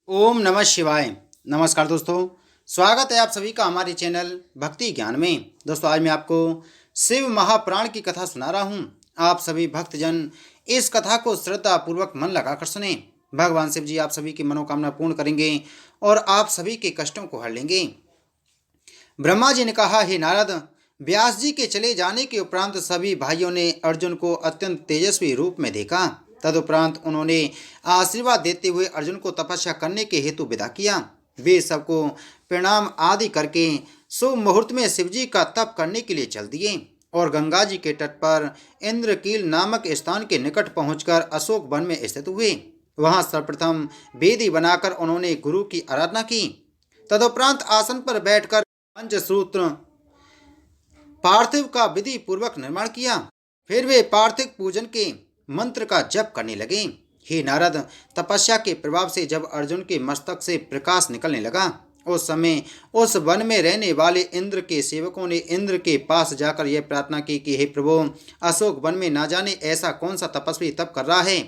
ओम नमः शिवाय। नमस्कार दोस्तों, स्वागत है आप सभी का हमारे चैनल भक्ति ज्ञान में। दोस्तों, आज मैं आपको शिव महापुराण की कथा सुना रहा हूँ। आप सभी भक्तजन इस कथा को श्रद्धा पूर्वक मन लगाकर सुने। भगवान शिव जी आप सभी की मनोकामना पूर्ण करेंगे और आप सभी के कष्टों को हर लेंगे। ब्रह्मा जी ने कहा, हे नारद, व्यास जी के चले जाने के उपरांत सभी भाइयों ने अर्जुन को अत्यंत तेजस्वी रूप में देखा। तदुपरांत उन्होंने आशीर्वाद देते हुए अर्जुन को तपस्या करने के हेतु विदा किया। वे सबको प्रणाम आदि करके शुभ मुहूर्त में शिवजी का तप करने के लिए चल दिए और गंगा जी के तट पर इंद्रकील नामक स्थान के निकट पहुंचकर अशोक वन में स्थित हुए। वहां सर्वप्रथम वेदी बनाकर उन्होंने गुरु की आराधना की। तदुपरांत आसन पर बैठकर पंचसूत्र पार्थिव का विधि पूर्वक निर्माण किया। फिर वे पार्थिव पूजन के मंत्र का जप करने लगे। हे नारद, तपस्या के प्रभाव से जब अर्जुन के मस्तक से प्रकाश निकलने लगा, उस समय उस वन में रहने वाले इंद्र के सेवकों ने इंद्र के पास जाकर यह प्रार्थना की कि हे प्रभु, अशोक वन में ना जाने ऐसा कौन सा तपस्वी तप कर रहा है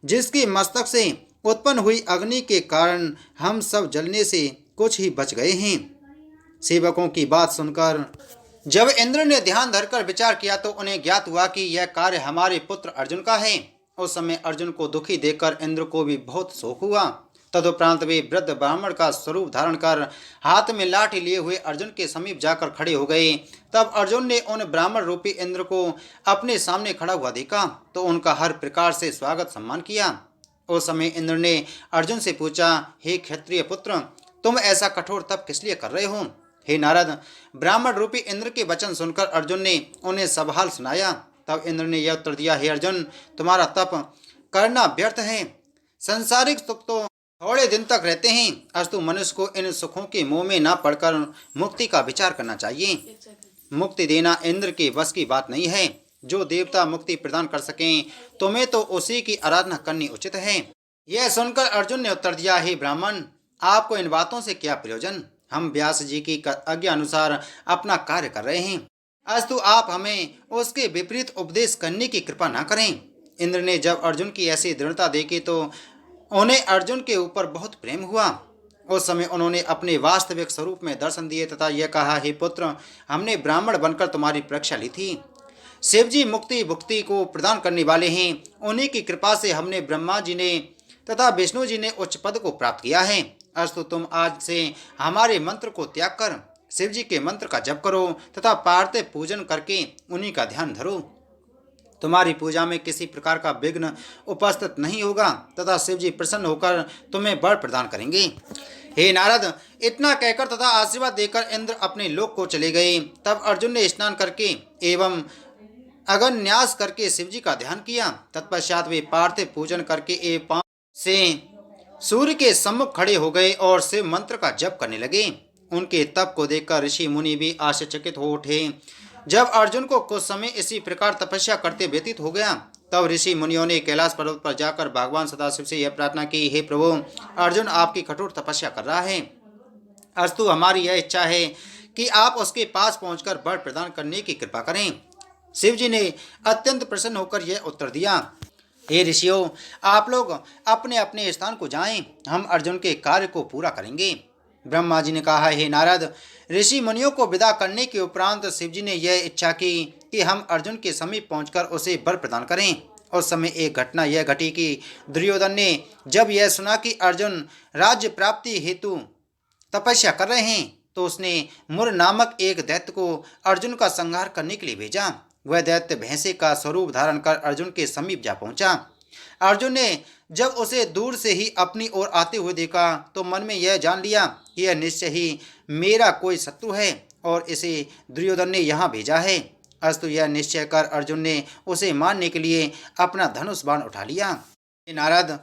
जिसके मस्तक से उत्पन्न हुई अग्नि के कारण हम सब जलने से कुछ ही बच गए हैं। सेवकों की बात सुनकर जब इंद्र ने ध्यान धरकर विचार किया तो उन्हें ज्ञात हुआ कि यह कार्य हमारे पुत्र अर्जुन का है। उस समय अर्जुन को दुखी देखकर इंद्र को भी बहुत शोक हुआ। तदुपरांत वे वृद्ध ब्राह्मण का स्वरूप धारण कर हाथ में लाठी लिए हुए अर्जुन के समीप जाकर खड़े हो गए। तब अर्जुन ने उन ब्राह्मण रूपी इंद्र को अपने सामने खड़ा हुआ देखा तो उनका हर प्रकार से स्वागत सम्मान किया। उस समय इंद्र ने अर्जुन से पूछा, हे क्षत्रिय पुत्र, तुम ऐसा कठोर तप किस लिए कर रहे हो? हे नारद, ब्राह्मण रूपी इंद्र के वचन सुनकर अर्जुन ने उन्हें सब हाल सुनाया। तब इंद्र ने यह उत्तर दिया, हे अर्जुन, तुम्हारा तप करना व्यर्थ है। संसारिक सुख तो थोड़े दिन तक रहते हैं, अस्तु मनुष्य को इन सुखों के मोह में ना पड़कर मुक्ति का विचार करना चाहिए। मुक्ति देना इंद्र के वश की बात नहीं है। जो देवता मुक्ति प्रदान कर सकें तुम्हें तो उसी की आराधना करनी उचित है। यह सुनकर अर्जुन ने उत्तर दिया, हे ब्राह्मण, आपको इन बातों से क्या प्रयोजन? हम व्यास जी की आज्ञा अनुसार अपना कार्य कर रहे हैं, अस्तु आप हमें उसके विपरीत उपदेश करने की कृपा न करें। इंद्र ने जब अर्जुन की ऐसी दृढ़ता देखी तो उन्हें अर्जुन के ऊपर बहुत प्रेम हुआ। उस समय उन्होंने अपने वास्तविक स्वरूप में दर्शन दिए तथा यह कहा, हे पुत्र, हमने ब्राह्मण बनकर तुम्हारी परीक्षा ली थी। शिवजी मुक्ति भुक्ति को प्रदान करने वाले हैं। उन्हीं की कृपा से हमने ब्रह्मा जी ने तथा विष्णु जी ने उच्च पद को प्राप्त किया है। अस्तु तुम आज से हमारे मंत्र को त्याग कर शिव जी के मंत्र का जप करो तथा पार्थिव पूजन करके उन्हीं का ध्यान धरो। तुम्हारी पूजा में किसी प्रकार का विघ्न उपस्थित नहीं होगा तथा शिव जी प्रसन्न होकर तुम्हें वर प्रदान करेंगे। हे नारद, इतना कहकर तथा आशीर्वाद देकर इंद्र अपने लोक को चले गए। तब अर्जुन ने स्नान करके एवं अगन्यास करके शिव जी का ध्यान किया। तत्पश्चात वे पार्थिव पूजन करके एक पांव से सूर्य के सम्मुख खड़े हो गए और शिव मंत्र का जप करने लगे। उनके तप को देखकर ऋषि मुनि भी आश्चर्यचकित हो उठे। जब अर्जुन को कुछ समय इसी प्रकार तपस्या करते व्यतीत हो गया तब ऋषि मुनियों ने कैलाश पर्वत पर जाकर भगवान सदाशिव से यह प्रार्थना की, हे प्रभु, अर्जुन आपकी कठोर तपस्या कर रहा है, अस्तु हमारी यह इच्छा है कि आप उसके पास पहुंचकर वर प्रदान करने की कृपा करें। शिव जी ने अत्यंत प्रसन्न होकर यह उत्तर दिया, हे ऋषियों, आप लोग अपने अपने स्थान को जाएं, हम अर्जुन के कार्य को पूरा करेंगे। ब्रह्मा जी ने कहा, हे नारद, ऋषि मुनियों को विदा करने के उपरांत शिव जी ने यह इच्छा की कि हम अर्जुन के समीप पहुंचकर उसे वर प्रदान करें। उस समय एक घटना यह घटी कि दुर्योधन ने जब यह सुना कि अर्जुन राज्य प्राप्ति हेतु तपस्या कर रहे हैं तो उसने मुर नामक एक दैत्य को अर्जुन का संहार करने के लिए भेजा। वह दैत्य भैंसे का स्वरूप धारण कर अर्जुन के समीप जा पहुंचा। अर्जुन ने जब उसे दूर से ही अपनी ओर आते हुए देखा तो मन में यह जान लिया कि यह निश्चय ही मेरा कोई शत्रु है और इसे दुर्योधन ने यहाँ भेजा है। अस्तु यह निश्चय कर अर्जुन ने उसे मारने के लिए अपना धनुष बाण उठा लिया। नारद,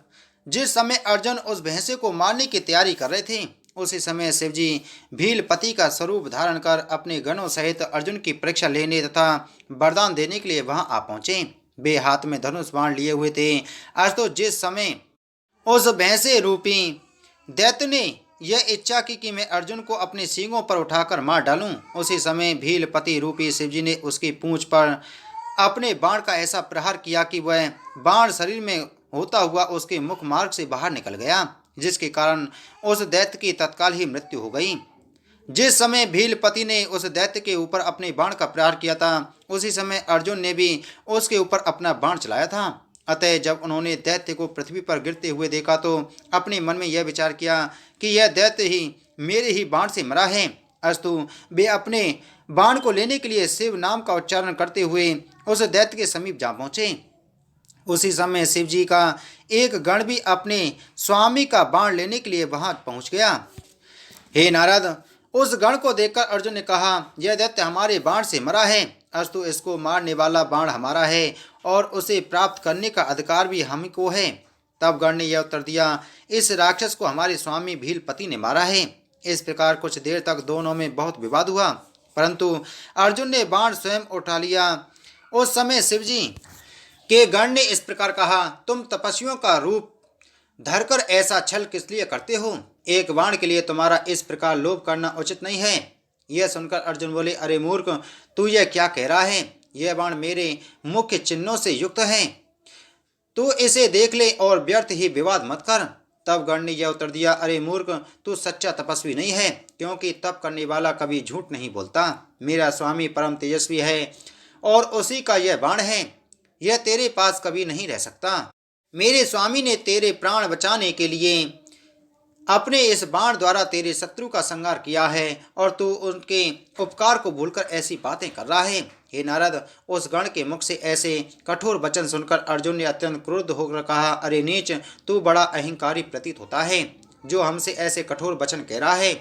जिस समय अर्जुन उस भैंसे को मारने की तैयारी कर रहे थे उसी समय शिवजी भीलपति का स्वरूप धारण कर अपने गणों सहित अर्जुन की परीक्षा लेने तथा वरदान देने के लिए वहां आ पहुंचे। वे हाथ में धनुष बाण लिए हुए थे। आज तो जिस समय उस भैंसे रूपी दैत्य ने यह इच्छा की कि मैं अर्जुन को अपने सींगों पर उठाकर मार डालूं, उसी समय भीलपति रूपी शिवजी ने उसकी पूंछ पर अपने बाण का ऐसा प्रहार किया कि वह बाण शरीर में होता हुआ उसके मुख मार्ग से बाहर निकल गया। जिसके कारण उस दैत्य की तत्काल ही मृत्यु हो गई। जिस समय भीलपति ने उस दैत्य के ऊपर अपने बाण का प्रहार किया था, उसी समय अर्जुन ने भी उसके ऊपर अपना बाण चलाया था। अतः जब उन्होंने दैत्य को पृथ्वी पर गिरते हुए देखा तो अपने मन में यह विचार किया कि यह दैत्य ही मेरे ही बाण से मरा है। अस्तु वे अपने बाण को लेने के लिए शिव नाम का उच्चारण करते हुए उस दैत्य के समीप जा पहुंचे। उसी समय शिव जी का एक गण भी अपने स्वामी का बाण लेने के लिए वहां पहुंच गया। हे नारद, उस गण को देखकर अर्जुन ने कहा, यह दैत्य हमारे बाण से मरा है, अस्तु इसको मारने वाला बाण हमारा है और उसे प्राप्त करने का अधिकार भी हमको है। तब गण ने यह उत्तर दिया, इस राक्षस को हमारे स्वामी भीलपति ने मारा है। इस प्रकार कुछ देर तक दोनों में बहुत विवाद हुआ, परंतु अर्जुन ने बाण स्वयं उठा लिया। उस समय शिवजी के गण ने इस प्रकार कहा, तुम तपस्वियों का रूप धरकर ऐसा छल किस लिए करते हो? एक बाण के लिए तुम्हारा इस प्रकार लोभ करना उचित नहीं है। यह सुनकर अर्जुन बोले, अरे मूर्ख, तू यह क्या कह रहा है? यह बाण मेरे मुख्य चिन्हों से युक्त है, तू इसे देख ले और व्यर्थ ही विवाद मत कर। तब गण ने यह उत्तर दिया, अरे मूर्ख, तू सच्चा तपस्वी नहीं है, क्योंकि तप करने वाला कभी झूठ नहीं बोलता। मेरा स्वामी परम तेजस्वी है और उसी का यह बाण है, यह तेरे पास कभी नहीं रह सकता। मेरे स्वामी ने तेरे प्राण बचाने के लिए अपने इस बाण द्वारा तेरे शत्रु का संहार किया है और तू उनके उपकार को भूलकर ऐसी बातें कर रहा है। हे नारद, उस गण के मुख से ऐसे कठोर वचन सुनकर अर्जुन ने अत्यंत क्रुद्ध होकर कहा, अरे नीच, तू बड़ा अहंकारी प्रतीत होता है जो हमसे ऐसे कठोर वचन कह रहा है।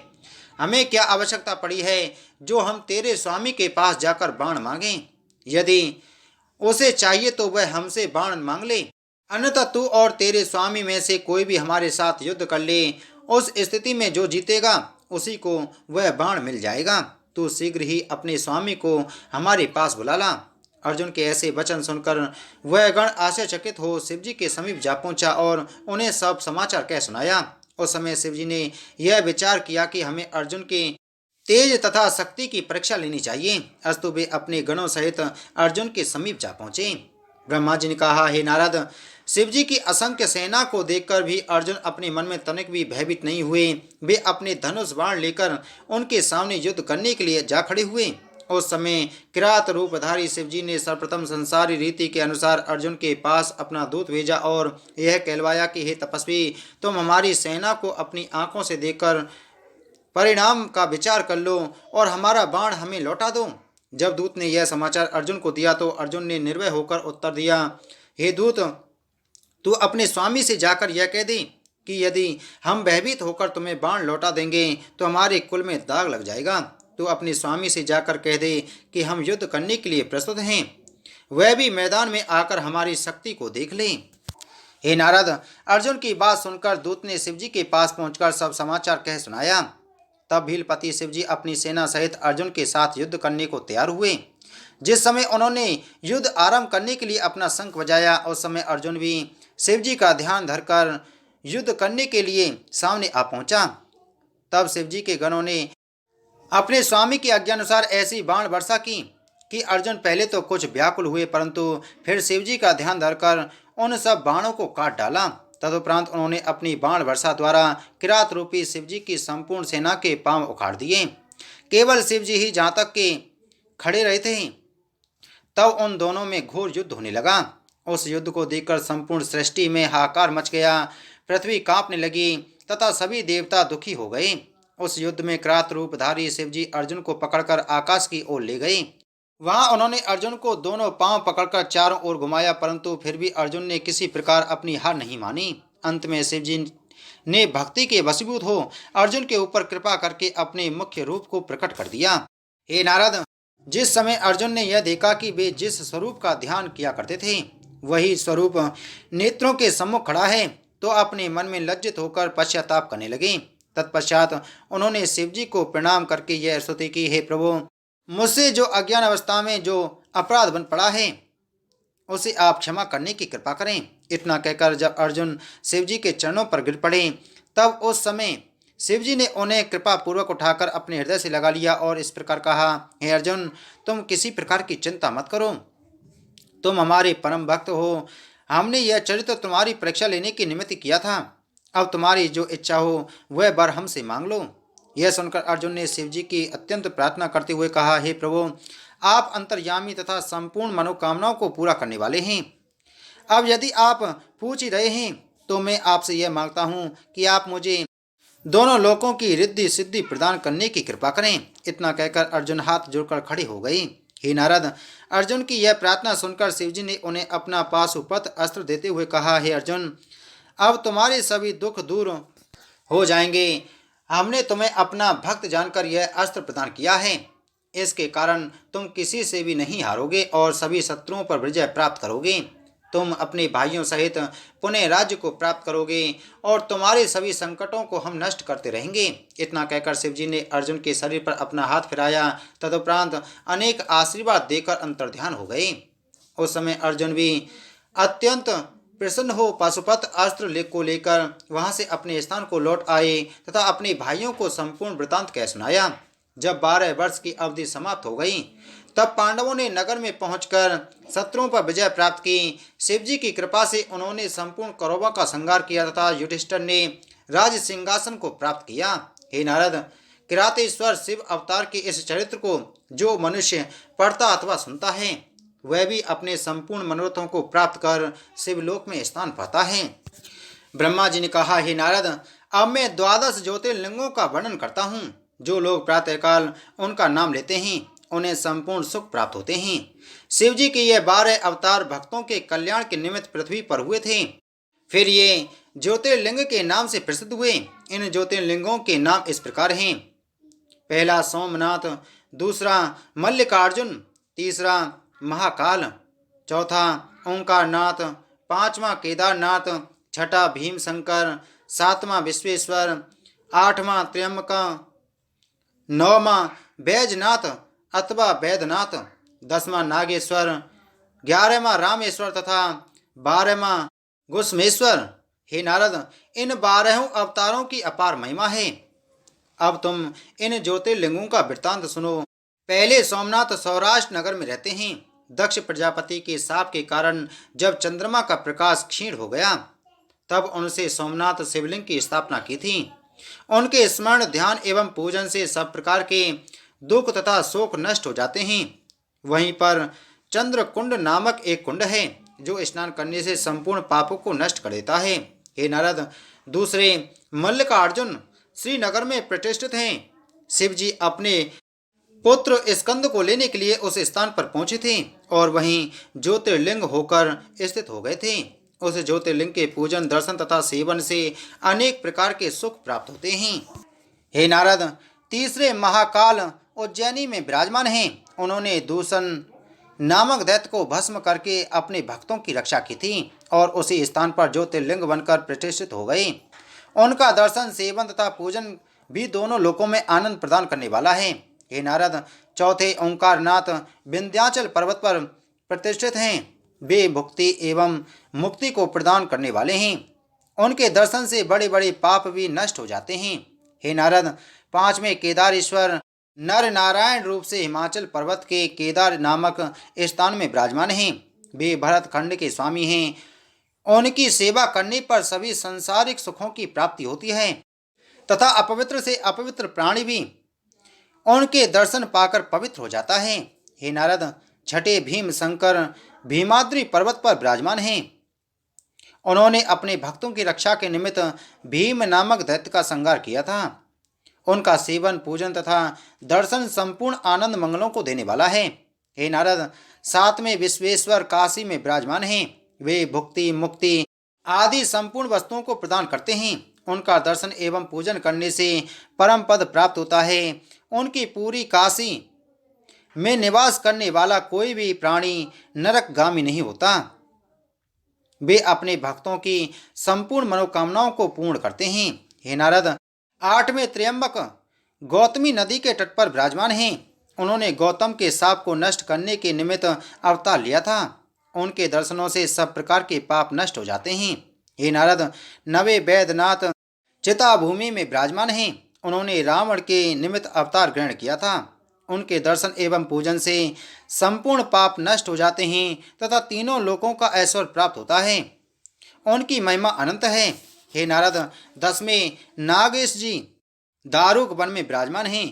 हमें क्या आवश्यकता पड़ी है जो हम तेरे स्वामी के पास जाकर बाण मांगें? यदि उसे चाहिए तो वह हमसे बाण मांग ले, अन्यथा तू और तेरे स्वामी में से कोई भी हमारे साथ युद्ध कर ले। उस स्थिति में जो जीतेगा उसी को वह बाण मिल जाएगा। तू शीघ्र ही अपने स्वामी को हमारे पास बुला ला। अर्जुन के ऐसे वचन सुनकर वह गण आश्चर्यचकित हो शिवजी के समीप जा पहुंचा और उन्हें सब समाचार कह सुनाया। उस समय शिवजी ने यह विचार किया कि हमें अर्जुन के तेज तथा शक्ति की परीक्षा लेनी चाहिए। अस्तु वे अपने गणों सहित अर्जुन के समीप जा पहुंचे। ब्रह्मा जी ने कहा, हे नारद, शिवजी की असंख्य सेना को देखकर भी अर्जुन अपने मन में तनिक भी भयभीत नहीं हुए। वे अपने धनुष बाण लेकर उनके सामने युद्ध करने के लिए जा खड़े हुए। उस समय किरात रूपधारी शिवजी ने सर्वप्रथम संसारी रीति के अनुसार अर्जुन के पास अपना दूत भेजा और यह कहलवाया कि हे तपस्वी, तुम हमारी सेना को अपनी आंखों से देखकर परिणाम का विचार कर लो और हमारा बाण हमें लौटा दो। जब दूत ने यह समाचार अर्जुन को दिया तो अर्जुन ने निर्भय होकर उत्तर दिया, हे दूत, तू अपने स्वामी से जाकर यह कह दे कि यदि हम भयभीत होकर तुम्हें बाण लौटा देंगे तो हमारे कुल में दाग लग जाएगा। तू अपने स्वामी से जाकर कह दे कि हम युद्ध करने के लिए प्रस्तुत हैं, वह भी मैदान में आकर हमारी शक्ति को देख ले। हे नारद, अर्जुन की बात सुनकर दूत ने शिवजी के पास पहुंचकर सब समाचार कह सुनाया। तब भीलपति शिवजी अपनी सेना सहित अर्जुन के साथ युद्ध करने को तैयार हुए। जिस समय उन्होंने युद्ध आरंभ करने के लिए अपना शंख बजाया, उस समय अर्जुन भी शिवजी का ध्यान धरकर युद्ध करने के लिए सामने आ पहुंचा। तब शिवजी के गणों ने अपने स्वामी की आज्ञानुसार ऐसी बाण वर्षा की कि अर्जुन पहले तो कुछ व्याकुल हुए, परंतु फिर शिवजी का ध्यान धरकर उन सब बाणों को काट डाला। तदुपरांत उन्होंने अपनी बाण वर्षा द्वारा किरात रूपी शिवजी की संपूर्ण सेना के पांव उखाड़ दिए। केवल शिवजी ही जहाँ तक के खड़े रहे थे। तब उन दोनों में घोर युद्ध होने लगा। उस युद्ध को देखकर संपूर्ण सृष्टि में हाहाकार मच गया, पृथ्वी कांपने लगी तथा सभी देवता दुखी हो गए। उस युद्ध में किरात रूपधारी शिवजी अर्जुन को पकड़कर आकाश की ओर ले गए। वहां उन्होंने अर्जुन को दोनों पांव पकड़कर चारों ओर घुमाया, परंतु फिर भी अर्जुन ने किसी प्रकार अपनी हार नहीं मानी। अंत में शिवजी ने भक्ति के वशीभूत हो अर्जुन के ऊपर कृपा करके अपने मुख्य रूप को प्रकट कर दिया। हे नारद, जिस समय अर्जुन ने यह देखा कि वे जिस स्वरूप का ध्यान किया करते थे वही स्वरूप नेत्रों के सम्मुख खड़ा है, तो अपने मन में लज्जित होकर पश्चाताप करने लगे। तत्पश्चात उन्होंने शिवजी को प्रणाम करके यह स्तुति की, हे प्रभु, मुझसे जो अज्ञान अवस्था में जो अपराध बन पड़ा है उसे आप क्षमा करने की कृपा करें। इतना कहकर जब अर्जुन शिवजी के चरणों पर गिर पड़े, तब उस समय शिवजी ने उन्हें कृपा पूर्वक उठाकर अपने हृदय से लगा लिया और इस प्रकार कहा, हे अर्जुन, तुम किसी प्रकार की चिंता मत करो, तुम हमारे परम भक्त हो। हमने यह चरित्र तुम्हारी परीक्षा लेने की निमित्त किया था। अब तुम्हारी जो इच्छा हो वह वर हमसे मांग लो। यह सुनकर अर्जुन ने शिव जी की अत्यंत प्रार्थना करते हुए कहा, हे प्रभु, आप अंतर्यामी तथा संपूर्ण मनोकामनाओं को पूरा करने वाले हैं। अब यदि आप पूछ ही रहे हैं तो मैं आपसे यह मांगता हूँ कि आप मुझे दोनों लोकों की रिद्धि सिद्धि प्रदान करने की कृपा करें। इतना कहकर अर्जुन हाथ जोड़कर खड़े हो गए। हे नारद, अर्जुन की यह प्रार्थना सुनकर शिवजी ने उन्हें अपना पाशुपत अस्त्र देते हुए कहा, हे अर्जुन, अब तुम्हारे सभी दुख दूर हो जाएंगे। हमने तुम्हें अपना भक्त जानकर यह अस्त्र प्रदान किया है। इसके कारण तुम किसी से भी नहीं हारोगे और सभी शत्रुओं पर विजय प्राप्त करोगे। तुम अपने भाइयों सहित पुनः राज्य को प्राप्त करोगे और तुम्हारे सभी संकटों को हम नष्ट करते रहेंगे। इतना कहकर शिवजी ने अर्जुन के शरीर पर अपना हाथ फिराया। तदुपरांत अनेक आशीर्वाद देकर अंतर्ध्यान हो गए। उस समय अर्जुन भी अत्यंत प्रसन्न हो पाशुपत अस्त्र को लेकर वहां से अपने स्थान को लौट आए तथा अपने भाइयों को संपूर्ण वृतांत कह सुनाया। जब 12 वर्ष की अवधि समाप्त हो गई तब पांडवों ने नगर में पहुंचकर शत्रुओं पर विजय प्राप्त की। शिवजी की कृपा से उन्होंने संपूर्ण कौरवों का संहार किया तथा युधिष्ठिर ने राज सिंहासन को प्राप्त किया। हे नारद, किरातेश्वर शिव अवतार के इस चरित्र को जो मनुष्य पढ़ता अथवा सुनता है वह भी अपने संपूर्ण मनोरथों को प्राप्त कर शिवलोक में स्थान पाता है। ब्रह्मा जी ने कहा, हे नारद, अब मैं 12 ज्योतिर्लिंगों का वर्णन करता हूँ। जो लोग प्रातःकाल उनका नाम लेते हैं उन्हें संपूर्ण सुख प्राप्त होते हैं। शिव जी के ये 12 अवतार भक्तों के कल्याण के निमित्त पृथ्वी पर हुए थे। फिर ये ज्योतिर्लिंग के नाम से प्रसिद्ध हुए। इन ज्योतिर्लिंगों के नाम इस प्रकार हैं। पहला सोमनाथ, दूसरा मल्लिकार्जुन, तीसरा महाकाल, चौथा ओंकारनाथ, पांचवा केदारनाथ, छठा भीमशंकर, सातवां विश्वेश्वर, आठवां त्र्यंबक, नौवां बैजनाथ अथवा वैद्यनाथ, 10वां नागेश्वर, 11वां रामेश्वर तथा 12वां गुस्मेश्वर। हे नारद, इन 12 अवतारों की अपार महिमा है। अब तुम इन ज्योतिर्लिंगों का वृत्तांत सुनो। पहले सोमनाथ सौराष्ट्र नगर में रहते हैं। दक्ष प्रजापति के शाप के कारण जब चंद्रमा का प्रकाश क्षीण हो गया तब उनसे सोमनाथ शिवलिंग की स्थापना की थी। उनके स्मरण, ध्यान एवं पूजन से सब प्रकार के दुख तथा शोक नष्ट हो जाते हैं। वहीं पर चंद्र कुंड नामक एक कुंड है जो स्नान करने से संपूर्ण पापों को नष्ट कर देता है। हे नारद, दूसरे मल्लिकार्जुन श्रीनगर में प्रतिष्ठित हैं। शिव जी अपने पुत्र स्कंद को लेने के लिए उस स्थान पर पहुंचे थे और वहीं ज्योतिर्लिंग होकर स्थित हो गए थे। उस ज्योतिर्लिंग के पूजन, दर्शन तथा सेवन से अनेक प्रकार के सुख प्राप्त होते हैं। हे नारद, तीसरे महाकाल उज्जैनी में विराजमान हैं। उन्होंने दूषण नामक दैत्य को भस्म करके अपने भक्तों की रक्षा की थी और उसी स्थान पर ज्योतिर्लिंग बनकर प्रतिष्ठित हो गए। उनका दर्शन, सेवन तथा पूजन भी दोनों लोकों में आनंद प्रदान करने वाला है। हे नारद, चौथे ओंकारनाथ विंध्याचल पर्वत पर प्रतिष्ठित हैं। वे भुक्ति एवं मुक्ति को प्रदान करने वाले हैं। उनके दर्शन से बड़े बड़े पाप भी नष्ट हो जाते हैं। हे नारद, पांचवें केदारेश्वर नर नारायण रूप से हिमाचल पर्वत के केदार नामक स्थान में विराजमान हैं। वे भरत खंड के स्वामी हैं। उनकी सेवा करने पर सभी संसारिक सुखों की प्राप्ति होती है तथा अपवित्र से अपवित्र प्राणी भी उनके दर्शन पाकर पवित्र हो जाता है। हे नारद, छठे भीम शंकर भीमाद्री पर्वत पर विराजमान हैं। उन्होंने अपने भक्तों की रक्षा के निमित्त भीम नामक दैत्य का संहार किया था। उनका सेवन, पूजन तथा दर्शन संपूर्ण आनंद मंगलों को देने वाला है। हे नारद, सातवें विश्वेश्वर काशी में विराजमान हैं। वे भुक्ति, मुक्ति आदि संपूर्ण वस्तुओं को प्रदान करते हैं। उनका दर्शन एवं पूजन करने से परम पद प्राप्त होता है। उनकी पूरी काशी में निवास करने वाला कोई भी प्राणी नरकगामी नहीं होता। वे अपने भक्तों की संपूर्ण मनोकामनाओं को पूर्ण करते हैं। हे नारद, आठवें त्र्यंबक गौतमी नदी के तट पर विराजमान हैं। उन्होंने गौतम के शाप को नष्ट करने के निमित्त अवतार लिया था। उनके दर्शनों से सब प्रकार के पाप नष्ट हो जाते हैं। हे नारद, नवे वैद्यनाथ चिताभूमि में विराजमान हैं। उन्होंने रावण के निमित्त अवतार ग्रहण किया था। उनके दर्शन एवं पूजन से संपूर्ण पाप नष्ट हो जाते हैं तथा तीनों लोकों का ऐश्वर्य प्राप्त होता है। उनकी महिमा अनंत है। हे नारद, 10वें नागेश जी दारुक वन में विराजमान हैं।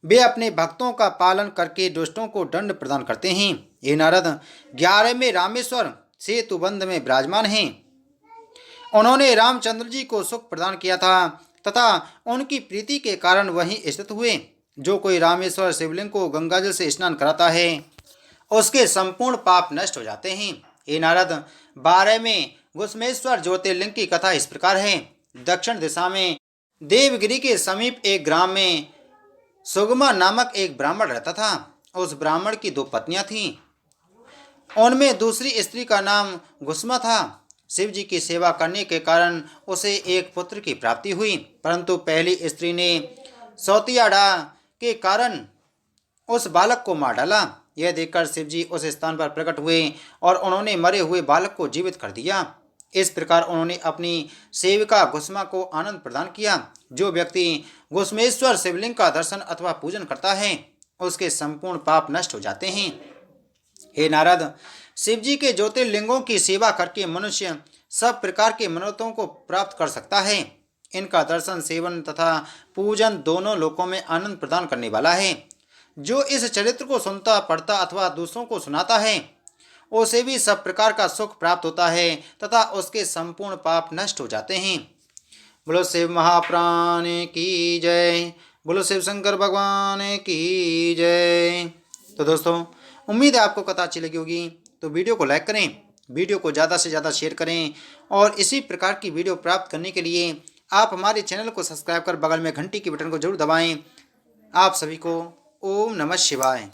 वे अपने भक्तों का पालन करके दुष्टों को दंड प्रदान करते हैं। हे नारद, 11वें रामेश्वर सेतुबंध में विराजमान हैं। उन्होंने रामचंद्र जी को सुख प्रदान किया था तथा उनकी प्रीति के कारण वहीं स्थित हुए। जो कोई रामेश्वर शिवलिंग को गंगाजल से स्नान कराता है उसके संपूर्ण पाप नष्ट हो जाते हैं। हे नारद, 12वें घुसमेश्वर ज्योतिर्लिंग की कथा इस प्रकार है। दक्षिण दिशा में देवगिरी के समीप एक ग्राम में सुगमा नामक एक ब्राह्मण रहता था। उस ब्राह्मण की 2 पत्नियां थीं। उनमें दूसरी स्त्री का नाम घुसमा था। शिव जी की सेवा करने के कारण उसे एक पुत्र की प्राप्ति हुई, परंतु पहली स्त्री ने सौतियाडा के कारण उस बालक को मार डाला। यह देखकर शिव जी उस स्थान पर प्रकट हुए और उन्होंने मरे हुए बालक को जीवित कर दिया। इस प्रकार उन्होंने अपनी सेविका घुसमा को आनंद प्रदान किया। जो व्यक्ति घुसमेश्वर शिवलिंग का दर्शन अथवा पूजन करता है उसके संपूर्ण पाप नष्ट हो जाते हैं। हे नारद, शिव जी के ज्योतिर्लिंगों की सेवा करके मनुष्य सब प्रकार के मनोरथों को प्राप्त कर सकता है। इनका दर्शन, सेवन तथा पूजन दोनों लोकों में आनंद प्रदान करने वाला है। जो इस चरित्र को सुनता, पढ़ता अथवा दूसरों को सुनाता है उसे भी सब प्रकार का सुख प्राप्त होता है तथा उसके संपूर्ण पाप नष्ट हो जाते हैं। बोलो शिव महाप्राण की जय। बोलो शिव शंकर भगवान की जय। तो दोस्तों, उम्मीद है आपको कथा अच्छी लगी होगी। तो वीडियो को लाइक करें, वीडियो को ज़्यादा से ज़्यादा शेयर करें और इसी प्रकार की वीडियो प्राप्त करने के लिए आप हमारे चैनल को सब्सक्राइब कर बगल में घंटी की बटन को जरूर दबाएं। आप सभी को ओम नमः शिवाय।